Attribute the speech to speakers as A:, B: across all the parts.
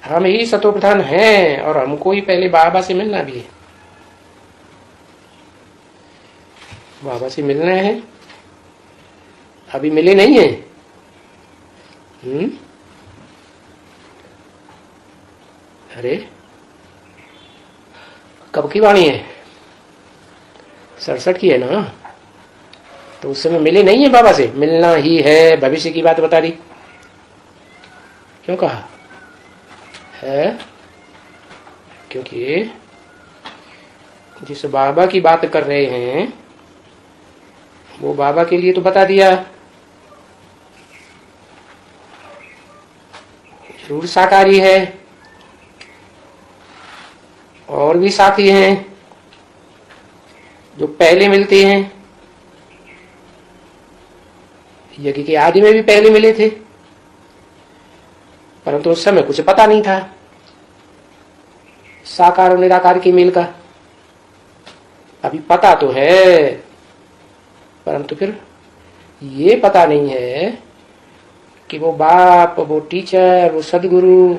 A: हम ही सतोप्रधान हैं और हमको ही पहले बाबा से मिलना भी है। बाबा से मिलना है, अभी मिले नहीं है। अरे कब की वाणी है? 67 की है ना? तो उस समय मिले नहीं है बाबा से, मिलना ही है, भविष्य की बात बता दी। क्यों कहा है? क्योंकि जिस बाबा की बात कर रहे हैं वो बाबा के लिए तो बता दिया, जरूर साकारी है, और भी साथी हैं जो पहले मिलते हैं। यज्ञ के आदि में भी पहले मिले थे, परंतु उस समय कुछ पता नहीं था साकार और निराकार की मेल का। अभी पता तो है, परंतु फिर ये पता नहीं है कि वो बाप, वो टीचर, वो सदगुरु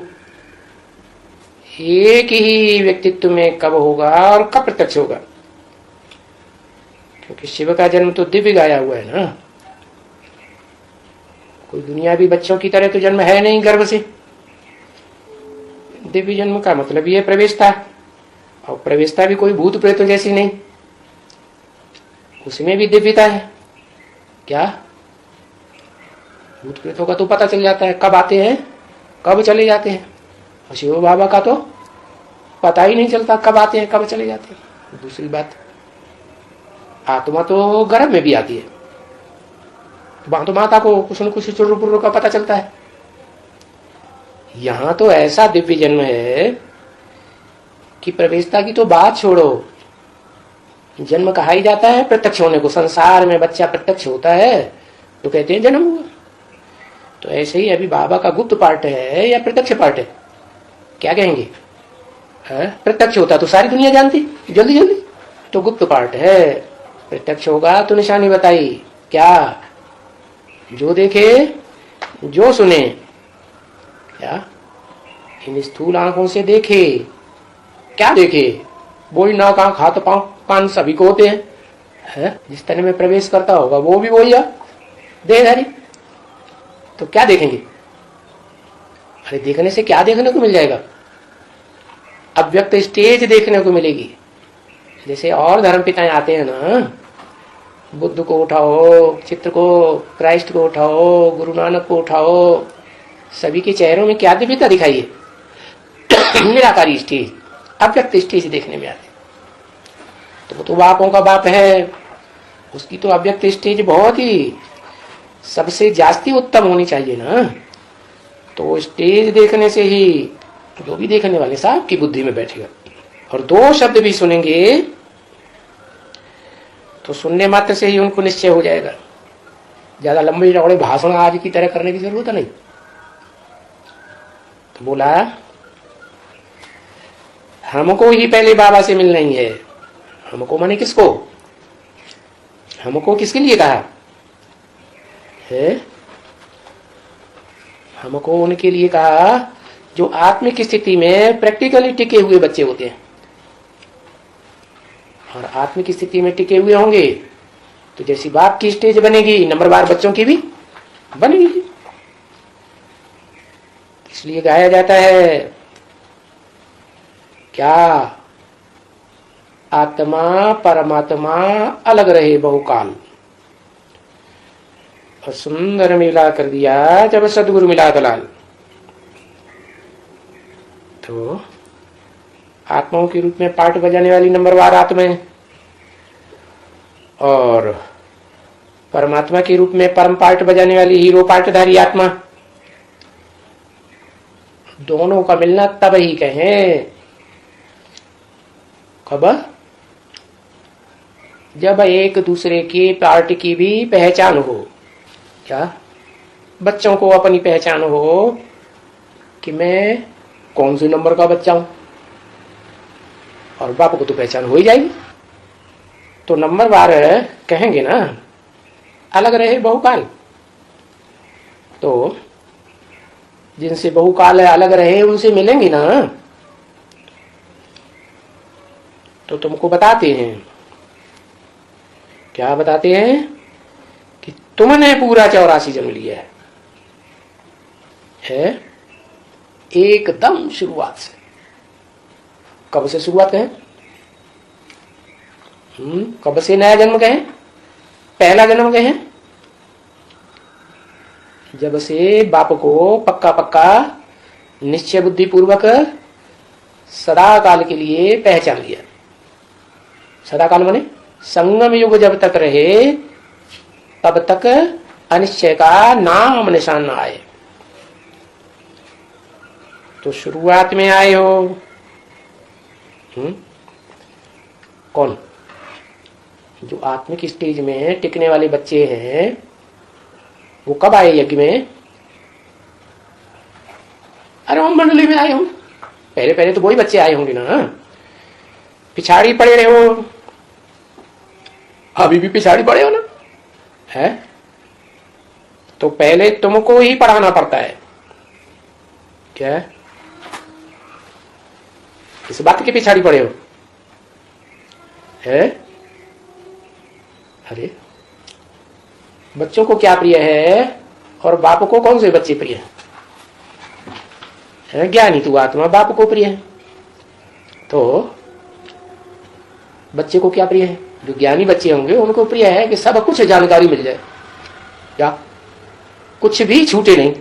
A: एक ही व्यक्तित्व में कब होगा और कब प्रत्यक्ष होगा। क्योंकि शिव का जन्म तो दिव्य गाया हुआ है ना, कोई दुनियावी बच्चों की तरह तो जन्म है नहीं गर्भ से। दिव्य जन्म का मतलब ये प्रवेशता, और प्रवेशता भी कोई भूत प्रेतों जैसी नहीं, उसमें भी दिव्यता है। क्या भूत प्रेतों का तो पता चल जाता है कब आते हैं कब चले जाते हैं, और शिव बाबा का तो पता ही नहीं चलता कब आते हैं कब चले जाते हैं। दूसरी बात, आत्मा तो गर्भ में भी आती है, वहां तो माता को कुछ न कुछ चुर्र का पता चलता है। यहां तो ऐसा दिव्य जन्म है कि प्रवेशता की तो बात छोड़ो, जन्म कहा ही जाता है प्रत्यक्ष होने को। संसार में बच्चा प्रत्यक्ष होता है तो कहते हैं जन्म हुआ। तो ऐसे ही अभी बाबा का गुप्त पार्ट है या प्रत्यक्ष पार्ट है? क्या कहेंगे? प्रत्यक्ष होता तो सारी दुनिया जानती जल्दी जल्दी, तो गुप्त पार्ट है। प्रत्यक्ष होगा तो निशानी बताई, क्या? जो देखे जो सुने, क्या इन स्थूल आंखों से देखे, क्या देखे? वही नाक आंख हाथ पांव कान सभी को होते हैं, जिस तरह में प्रवेश करता होगा वो भी वही है देहधारी। तो क्या देखेंगे? अरे देखने से क्या देखने को मिल जाएगा? अव्यक्त स्टेज देखने को मिलेगी। जैसे और धर्म पिताएं आते हैं ना, बुद्ध को उठाओ, चित्र को, क्राइस्ट को उठाओ, गुरु नानक को उठाओ, सभी के चेहरों में क्या दिव्यता दिखाई है? निराकारी स्टेज, अव्यक्त स्टेज देखने में आते। तो वो तो बापों का बाप है, उसकी तो अव्यक्त स्टेज बहुत ही सबसे जास्ती उत्तम होनी चाहिए ना। तो स्टेज देखने से ही जो भी देखने वाले साहब की बुद्धि में बैठेगा। और दो शब्द भी सुनेंगे तो सुनने मात्र से ही उनको निश्चय हो जाएगा। ज्यादा लंबे चौड़े भाषण आज की तरह करने की जरूरत नहीं। तो बोला हमको ही पहले बाबा से मिलना ही है। हमको माने किसको? हमको किसके लिए कहा है? हमको उनके लिए कहा जो आत्मिक स्थिति में प्रैक्टिकली टिके हुए बच्चे होते हैं। और आत्मिक स्थिति में टिके हुए होंगे तो जैसी बाप की स्टेज बनेगी, नंबरवार बच्चों की भी बनेगी। इसलिए गाया जाता है क्या? आत्मा परमात्मा अलग रहे बहुकाल। और सुंदर मिला कर दिया जब सदगुरु मिला दलाल। तो आत्माओं के रूप में पार्ट बजाने वाली नंबरवार आत्माएं और परमात्मा के रूप में परम पार्ट बजाने वाली हीरो पार्टधारी आत्मा, दोनों का मिलना तब ही कहें कब? जब एक दूसरे के पार्ट की भी पहचान हो। क्या? बच्चों को अपनी पहचान हो कि मैं कौन से नंबर का बच्चा हूं, और बाप को तो पहचान हो ही जाएगी। तो नंबरवार कहेंगे ना, अलग रहे बहुकाल। तो जिनसे बहुकाल अलग रहे उनसे मिलेंगी ना, तो तुमको बताते हैं, क्या बताते हैं कि तुमने पूरा 84 जन्म लिया है एकदम शुरुआत से। कब से शुरुआत कहें? कब से नया जन्म कहें, पहला जन्म कहें? जब से बाप को पक्का पक्का निश्चय बुद्धि पूर्वक सदा काल के लिए पहचान लिया। सदा काल माने संगम युग जब तक रहे तब तक अनिश्चय का नाम निशान न आए। तो शुरुआत में आए हो। कौन? जो आत्मिक स्टेज में टिकने वाले बच्चे हैं वो कब आए यज्ञ में? अरे हम मंडली में आए हो। पहले पहले तो वही बच्चे आए होंगे ना, पिछाड़ी पड़े रहे हो। अभी भी पिछाड़ी पड़े हो ना है? तो पहले तुमको ही पढ़ाना पड़ता है। क्या इस बात के पिछाड़ी पड़े हो है? अरे बच्चों को क्या प्रिय है और बाप को कौन से बच्चे प्रिय है? ज्ञानी तू आत्मा बाप को प्रिय है, तो बच्चे को क्या प्रिय है? जो ज्ञानी बच्चे होंगे उनको प्रिय है कि सब कुछ जानकारी मिल जाए, क्या कुछ भी छूटे नहीं।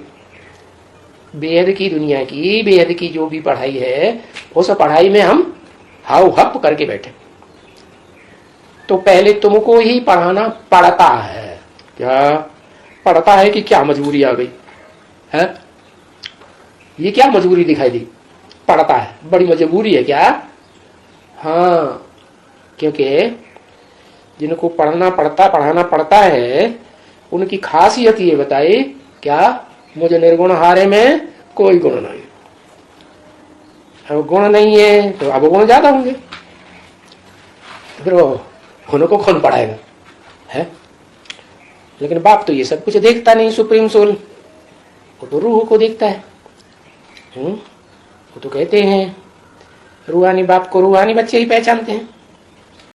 A: बेहद की दुनिया की, बेहद की जो भी पढ़ाई है उस पढ़ाई में हम हाउ हप करके बैठे। तो पहले तुमको ही पढ़ाना पड़ता है। क्या पड़ता है कि क्या मजबूरी आ गई है? ये क्या मजबूरी दिखाई दी? पड़ता है, बड़ी मजबूरी है क्या? हाँ, क्योंकि जिनको पढ़ना पड़ता पढ़ाना पड़ता है उनकी खासियत ये बताई, क्या मुझे निर्गुण हारे में कोई गुण नहीं। अब गुण नहीं है तो अब गुण ज्यादा होंगे, फिर उनको कौन पढ़ाएगा है? लेकिन बाप तो ये सब कुछ देखता नहीं, सुप्रीम सोल वो तो रूह को देखता है। वो तो कहते हैं रूहानी बाप को रूहानी बच्चे ही पहचानते हैं।